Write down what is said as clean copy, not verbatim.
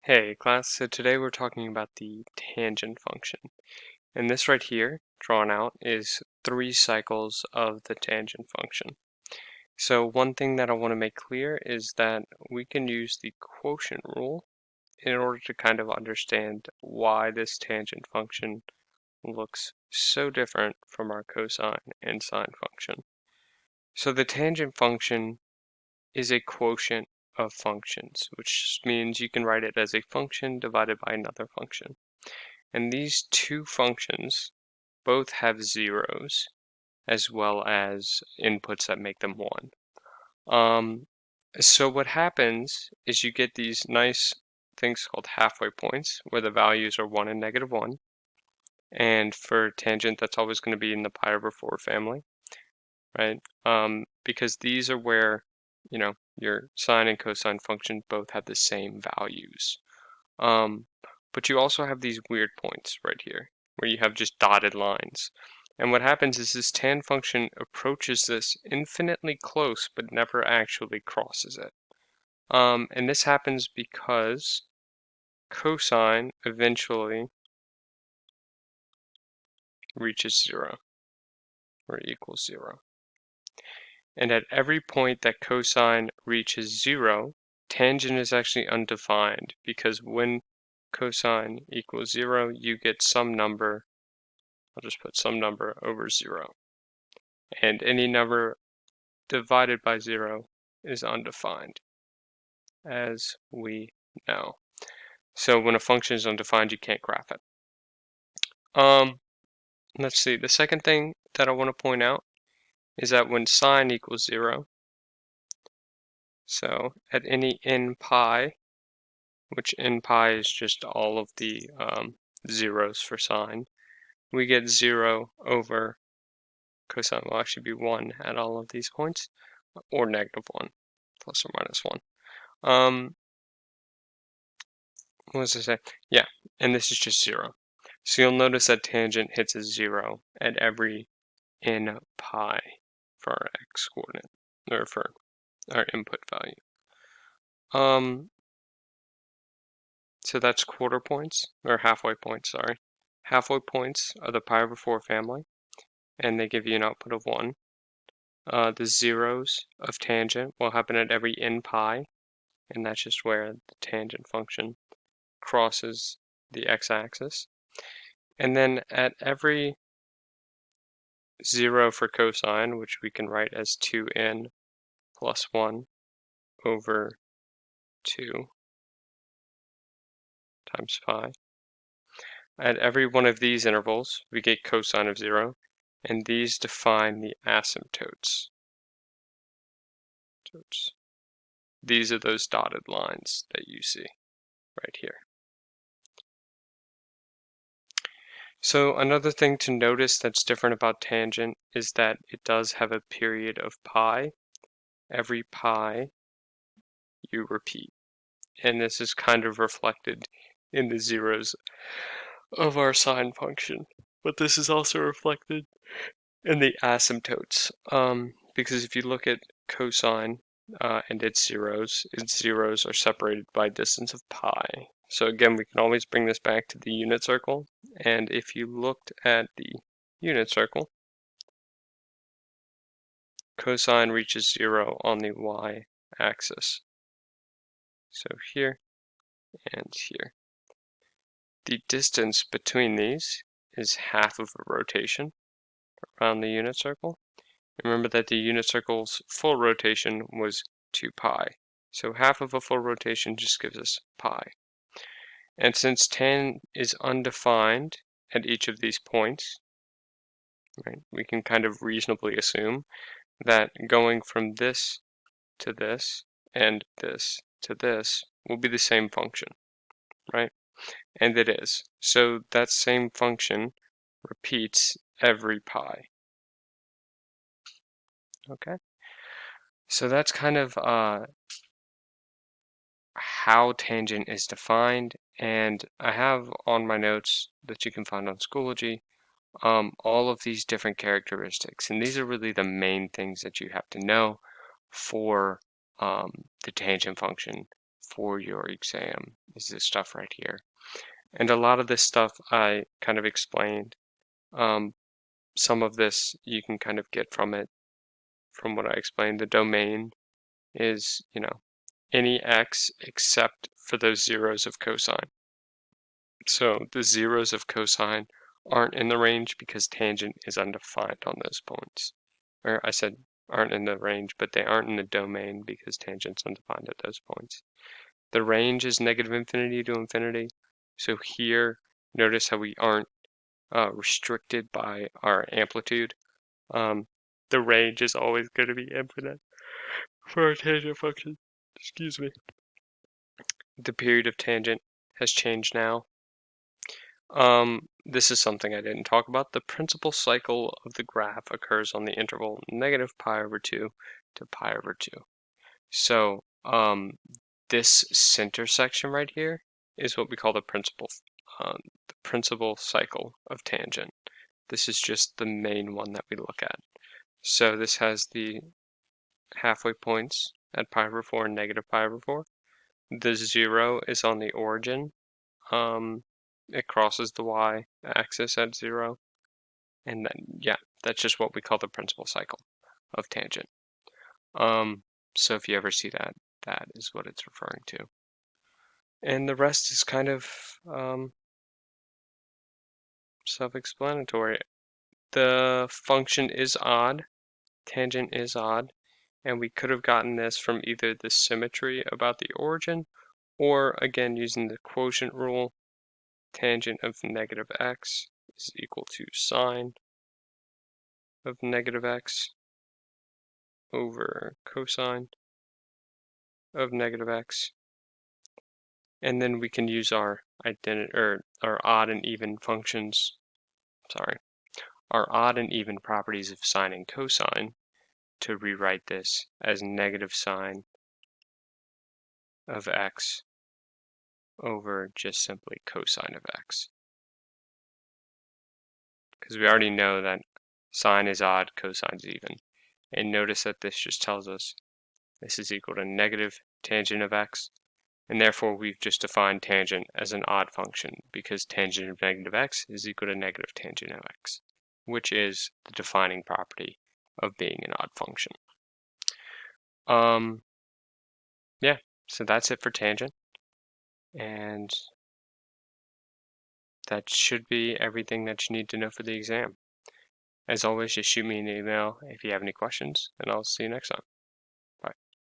Hey class, so today we're talking about the tangent function. And this right here, drawn out, is 3 cycles of the tangent function. So one thing that I want to make clear is that we can use the quotient rule in order to kind of understand why this tangent function looks so different from our cosine and sine function. So the tangent function is a quotient of functions, which means you can write it as a function divided by another function. And these two functions both have zeros as well as inputs that make them 1. So what happens is you get these nice things called halfway points where the values are 1 and -1. And for tangent, that's always going to be in the pi/4 family, right? Because these are where, your sine and cosine functions both have the same values. But you also have these weird points right here, where you have just dotted lines. And what happens is this tan function approaches this infinitely close, but never actually crosses it. And this happens because cosine eventually reaches 0, or equals 0. And at every point that cosine reaches 0, tangent is actually undefined, because when cosine equals 0, you get some number. I'll just put some number over 0. And any number divided by 0 is undefined, as we know. So when a function is undefined, you can't graph it. Let's see. The second thing that I want to point out is that when sine equals 0, so at any n pi, which n pi is just all of the zeros for sine, we get 0 over cosine will actually be 1 at all of these points, or -1, plus or minus 1. What was I say? Yeah, and this is just 0. So you'll notice that tangent hits a 0 at every n pi for our x coordinate, or for our input value. So that's quarter points, or halfway points, sorry. Halfway points are the pi/4 family, and they give you an output of 1. The zeros of tangent will happen at every n pi, and that's just where the tangent function crosses the x-axis. And then at every 0 for cosine, which we can write as 2n plus 1 over 2 times pi. At every one of these intervals, we get cosine of 0, and these define the asymptotes. These are those dotted lines that you see right here. So another thing to notice that's different about tangent is that it does have a period of pi. Every pi you repeat. And this is kind of reflected in the zeros of our sine function. But this is also reflected in the asymptotes. Because if you look at cosine and its zeros are separated by a distance of pi. So again, we can always bring this back to the unit circle. And if you looked at the unit circle, cosine reaches 0 on the y-axis. So here and here. The distance between these is half of a rotation around the unit circle. Remember that the unit circle's full rotation was 2 pi. So half of a full rotation just gives us pi. And since tan is undefined at each of these points, right, we can kind of reasonably assume that going from this to this and this to this will be the same function, right? And it is. So that same function repeats every pi. Okay? So that's kind of how tangent is defined, and I have on my notes that you can find on Schoology all of these different characteristics, and these are really the main things that you have to know for the tangent function for your exam is this stuff right here. And a lot of this stuff I kind of explained. Some of this you can kind of get from it, from what I explained. The domain is, any x except for those zeros of cosine. So the zeros of cosine aren't in the range because tangent is undefined on those points. Or I said aren't in the range, but they aren't in the domain because tangent's undefined at those points. The range is negative infinity to infinity. So here, notice how we aren't restricted by our amplitude. The range is always going to be infinite for a tangent function. Excuse me. The period of tangent has changed now. This is something I didn't talk about. The principal cycle of the graph occurs on the interval negative pi over 2 to pi over 2. So this center section right here is what we call the principal cycle of tangent. This is just the main one that we look at. So this has the halfway points at pi over 4 and negative pi over 4. The 0 is on the origin. It crosses the y-axis at 0. And then, yeah, that's just what we call the principal cycle of tangent. So if you ever see that, that is what it's referring to. And the rest is kind of self-explanatory. The function is odd, tangent is odd, and we could have gotten this from either the symmetry about the origin, or again using the quotient rule. Tangent of negative x is equal to sine of negative x over cosine of negative x. And then we can use our odd and even functions, our odd and even properties of sine and cosine to rewrite this as negative sine of x over just simply cosine of x. Because we already know that sine is odd, cosine is even. And notice that this just tells us this is equal to negative tangent of x. And therefore we've just defined tangent as an odd function because tangent of negative x is equal to negative tangent of x, which is the defining property of being an odd function. Yeah, so that's it for tangent. And that should be everything that you need to know for the exam. As always, just shoot me an email if you have any questions, and I'll see you next time.